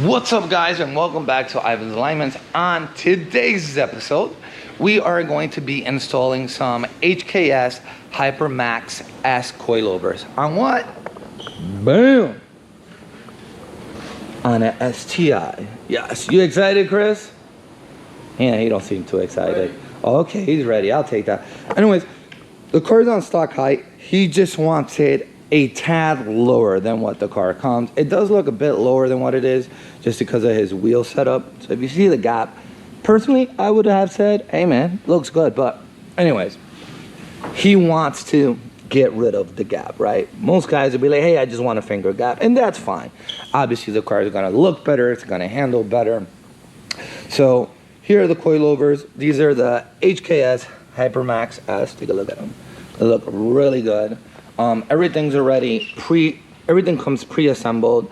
What's up, guys, and welcome back to IvansAlignments. On today's episode, we are going to be installing some HKS Hypermax S coilovers. On what? Boom! On an STI. Yes. You excited, Chris? Yeah, he don't seem too excited. Okay, he's ready. I'll take that. Anyways, the car's on stock height. He just wants it a tad lower than what the car comes. It does look a bit lower than what it is just because of his wheel setup. So if you see the gap, personally, I would have said, hey man, looks good. But anyways, he wants to get rid of the gap, right? Most guys would be like, hey, I just want a finger gap, and that's fine. Obviously, the car is gonna look better, it's gonna handle better. So here are the coilovers. These are the HKS Hypermax S. Take a look at them. They look really good. Everything's already everything comes pre-assembled.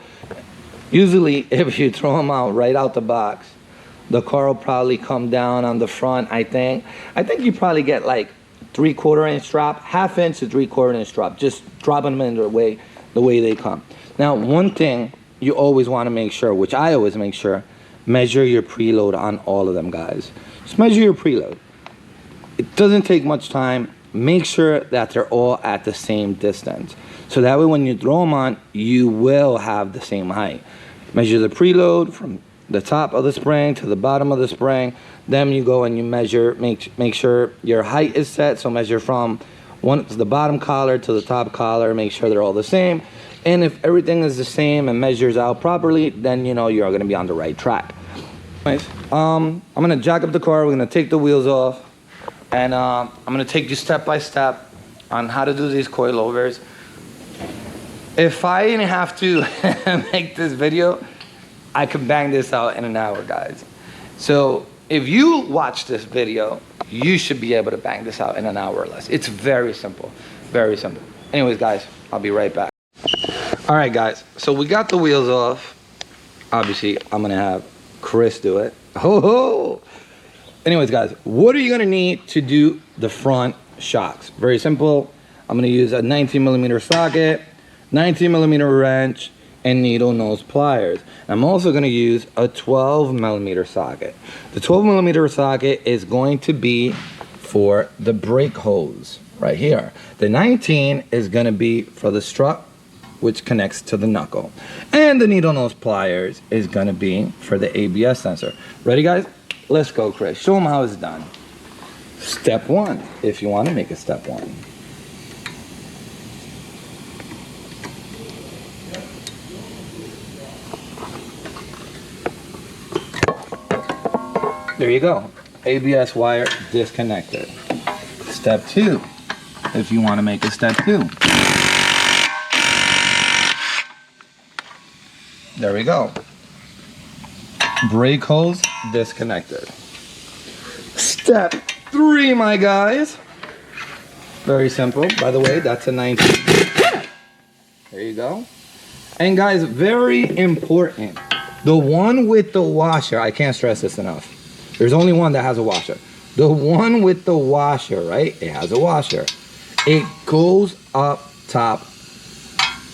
Usually, if you throw them out right out the box, the car will probably come down on the front. I think you probably get like 3/4 inch drop, 1/2 inch to 3/4 inch drop. Just dropping them in the way they come. Now, one thing you always want to make sure, which I always make sure, measure your preload on all of them, guys. Just measure your preload. It doesn't take much time. Make sure that they're all at the same distance. So that way when you throw them on, you will have the same height. Measure the preload from the top of the spring to the bottom of the spring. Then you go and you measure, make sure your height is set. So measure from the bottom collar to the top collar. Make sure they're all the same. And if everything is the same and measures out properly, then you know you're gonna be on the right track. Anyways, I'm gonna jack up the car. We're gonna take the wheels off. And I'm going to take you step by step on how to do these coilovers. If I didn't have to make this video, I could bang this out in an hour, guys. So if you watch this video, you should be able to bang this out in an hour or less. It's very simple, very simple. Anyways, guys, I'll be right back. All right, guys, so we got the wheels off. Obviously, I'm going to have Chris do it. Ho ho! Anyways, guys, what are you gonna need to do the front shocks? Very simple. I'm gonna use a 19mm socket, 19mm wrench, and needle nose pliers. I'm also gonna use a 12mm socket. The 12mm socket is going to be for the brake hose right here. The 19 is gonna be for the strut, which connects to the knuckle. And the needle nose pliers is gonna be for the ABS sensor. Ready, guys? Let's go, Chris. Show them how it's done. Step one, if you want to make it step one. There you go. ABS wire disconnected. Step two, if you want to make it step two. There we go. Brake hose disconnected. Step three, my guys. Very simple. By the way, that's a 19. There you go. And guys, very important. The one with the washer, I can't stress this enough. There's only one that has a washer. The one with the washer, right? It has a washer. It goes up top.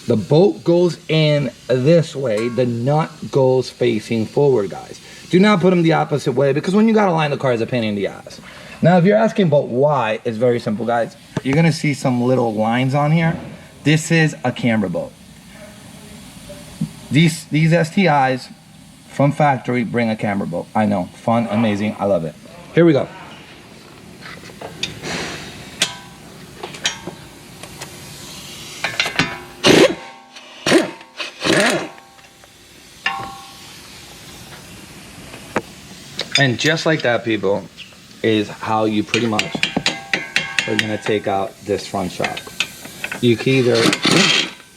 The bolt goes in this way. The nut goes facing forward, guys. Do not put them the opposite way because when you gotta line the car, it's a pain in the ass. Now, if you're asking about why, it's very simple, guys. You're gonna see some little lines on here. This is a camber bolt. These STIs from factory bring a camber bolt. I know, fun, amazing, I love it. Here we go. And just like that, people, is how you pretty much are gonna take out this front shock. You can either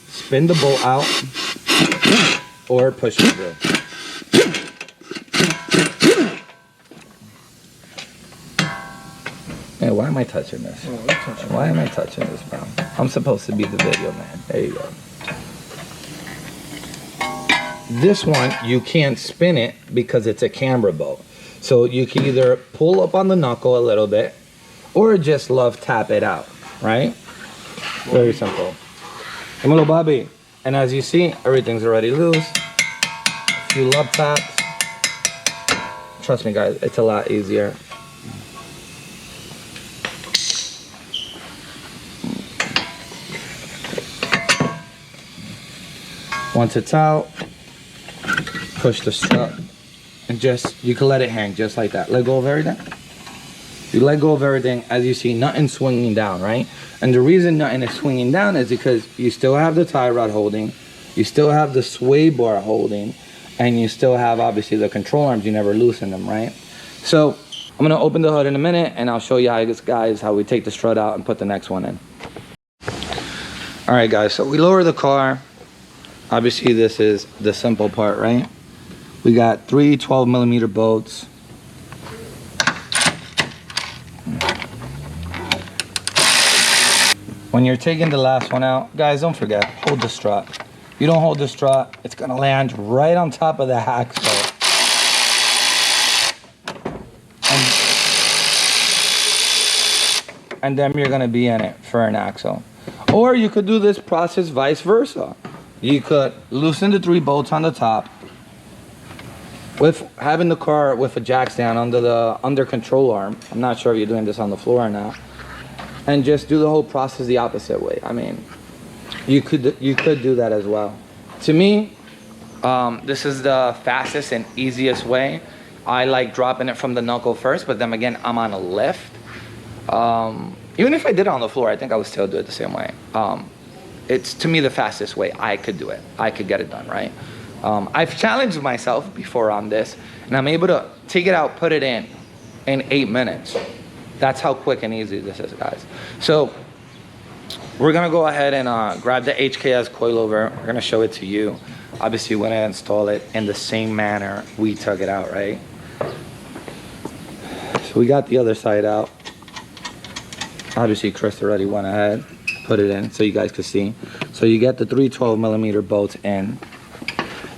spin the bolt out or push it through. Hey, why am I touching this? Why am I touching this, bro? I'm supposed to be the video man. There you go. This one, you can't spin it because it's a camber bolt. So you can either pull up on the knuckle a little bit or just love tap it out, right? Very simple. Come on, Bobby. And as you see, everything's already loose. few love taps. Trust me guys, it's a lot easier. Once it's out, push the strut and just, you can let it hang just like that. Let go of everything. You let go of everything, as you see, nothing's swinging down, right? And the reason nothing is swinging down is because you still have the tie rod holding, you still have the sway bar holding, and you still have obviously the control arms. You never loosen them, right? So I'm gonna open the hood in a minute and I'll show you how, guys, how we take the strut out and put the next one in. All right guys, so we lower the car. Obviously this is the simple part, right? We got 3 12mm bolts. When you're taking the last one out, guys, don't forget, hold the strut. If you don't hold the strut, it's gonna land right on top of the axle. And then you're gonna be in it for an axle. Or you could do this process vice versa. You could loosen the 3 bolts on the top with having the car with a jack stand under control arm. I'm not sure if you're doing this on the floor or not. And just do the whole process the opposite way. I mean, you could do that as well. To me, this is the fastest and easiest way. I like dropping it from the knuckle first, but then again, I'm on a lift. Even if I did it on the floor, I think I would still do it the same way. It's, to me, the fastest way I could do it. I could get it done, right? I've challenged myself before on this, and I'm able to take it out, put it in 8 minutes. That's how quick and easy this is, guys. So we're gonna go ahead and grab the HKS coilover. We're gonna show it to you. Obviously, we're gonna install it in the same manner we took it out, right? So we got the other side out. Obviously, Chris already went ahead, put it in so you guys could see. So you get the 3 12mm bolts in.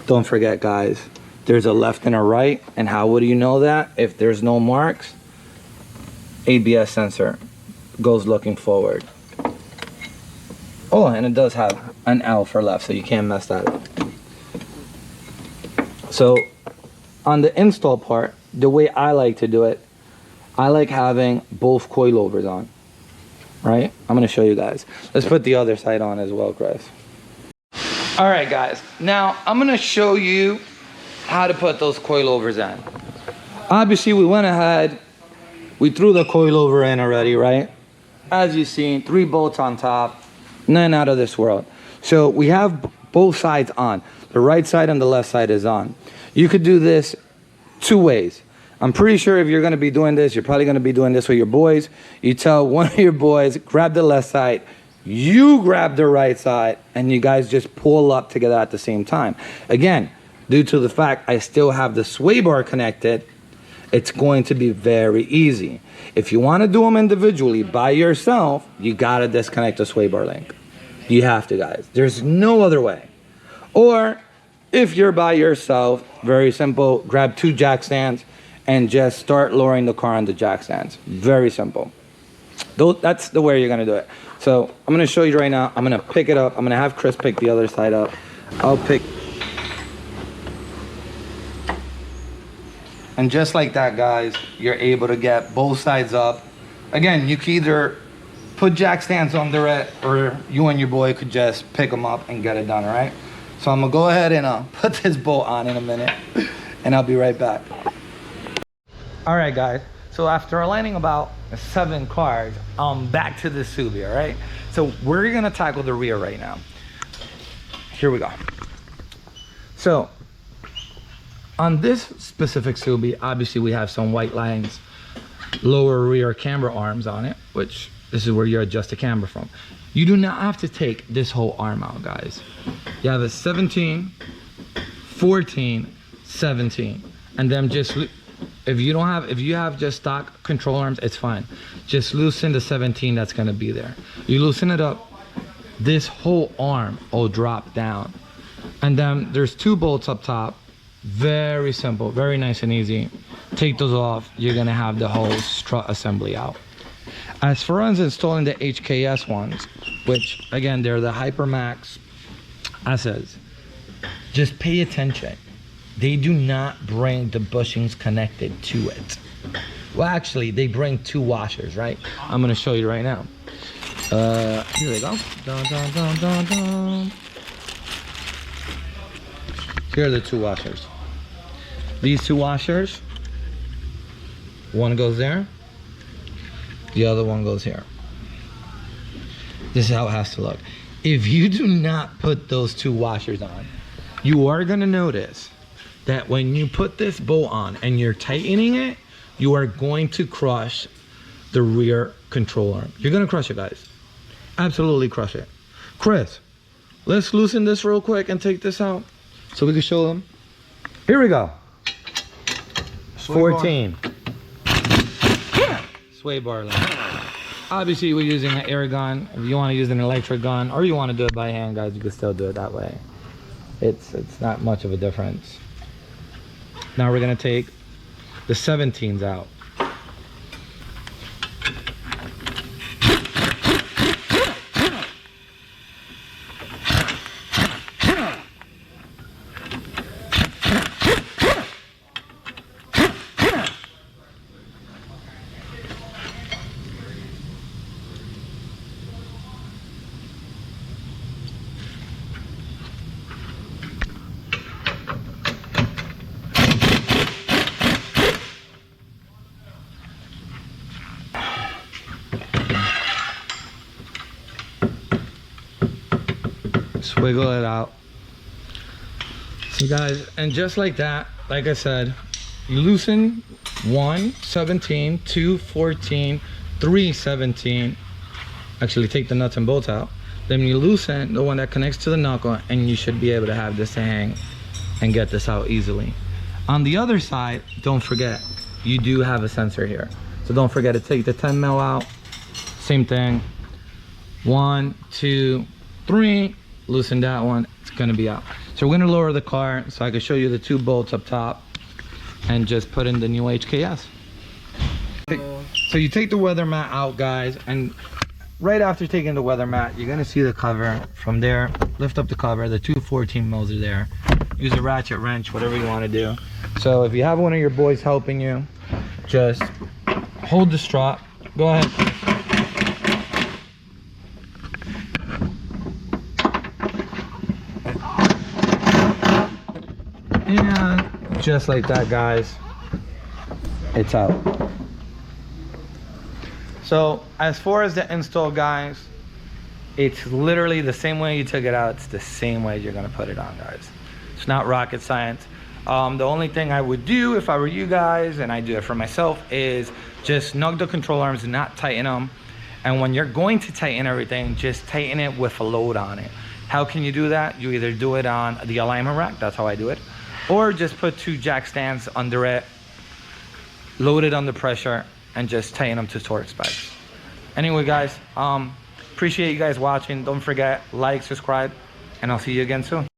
Don't forget, guys, there's a left and a right. And how would you know that? If there's no marks, ABS sensor goes looking forward. Oh, and it does have an L for left, so you can't mess that up. So on the install part, the way I like to do it, I like having both coilovers on, right? I'm gonna show you guys. Let's put the other side on as well, Chris. All right, guys, now I'm gonna show you how to put those coilovers in. Obviously, we went ahead, we threw the coilover in already, right? As you've seen, 3 bolts on top, none out of this world. So we have both sides on. The right side and the left side is on. You could do this 2 ways. I'm pretty sure if you're gonna be doing this, you're probably gonna be doing this with your boys. You tell one of your boys, grab the left side, you grab the right side, and you guys just pull up together at the same time. Again, due to the fact I still have the sway bar connected, it's going to be very easy. If you want to do them individually by yourself, you gotta disconnect the sway bar link. You have to, guys. There's no other way. Or if you're by yourself, very simple, grab 2 jack stands and just start lowering the car on the jack stands. Very simple. That's the way you're gonna do it. So I'm gonna show you right now. I'm gonna pick it up. I'm gonna have Chris pick the other side up. I'll pick. And just like that, guys, you're able to get both sides up. Again, you can either put jack stands under it, or you and your boy could just pick them up and get it done, all right? So I'm gonna go ahead and put this bolt on in a minute, and I'll be right back. All right, guys, so after aligning about 7 cars, I'm back to the Subaru, all right? So we're gonna tackle the rear right now. Here we go. So, on this specific Subi, obviously we have some white lines, lower rear camber arms on it, which this is where you adjust the camber from. You do not have to take this whole arm out, guys. You have a 17, 14, 17, and then just, if you have just stock control arms, it's fine. Just loosen the 17 that's gonna be there. You loosen it up, this whole arm will drop down. And then there's 2 bolts up top. Very simple, very nice and easy. Take those off, you're gonna have the whole strut assembly out. As far as installing the HKS ones, which again, they're the Hypermax S's, just pay attention. they do not bring the bushings connected to it. Well, actually, they bring 2 washers, right? I'm gonna show you right now. Here we go. Dun, dun, dun, dun, dun. Here are the 2 washers. These 2 washers, one goes there, the other one goes here. This is how it has to look. If you do not put those 2 washers on, you are gonna notice that when you put this bolt on and you're tightening it, you are going to crush the rear control arm. You're gonna crush it, guys. Absolutely crush it. Chris, let's loosen this real quick and take this out so we can show them. Here we go. 14. Sway bar length. Obviously, we're using an air gun. If you want to use an electric gun or you want to do it by hand, guys, you can still do it that way. It's not much of a difference. Now we're gonna take the 17s out. Wiggle it out. So guys, and just like that, like I said, you loosen 1 17, 2 14, 3 17. Actually take the nuts and bolts out. Then you loosen the one that connects to the knuckle and you should be able to have this to hang and get this out easily. On the other side, don't forget, you do have a sensor here. So don't forget to take the 10 mil out. Same thing. 1 2 3. Loosen that one, it's gonna be out. So we're gonna lower the car so I can show you the 2 bolts up top and just put in the new HKS. So you take the weather mat out, guys, and right after taking the weather mat, you're gonna see the cover. From there, lift up the cover, the 2 14 mils are there. Use a ratchet wrench, whatever you wanna do. So if you have one of your boys helping you, just hold the strap, go ahead. And just like that, guys, it's out. So as far as the install, guys, it's literally the same way you took it out. It's the same way you're gonna put it on, guys. It's not rocket science. The only thing I would do if I were you guys, and I do it for myself, is just snug the control arms and not tighten them. And when you're going to tighten everything, just tighten it with a load on it. How can you do that? You either do it on the alignment rack, that's how I do it, or just put 2 jack stands under it, load it under pressure, and just tighten them to torque specs. Anyway, guys, appreciate you guys watching. Don't forget, like, subscribe, and I'll see you again soon.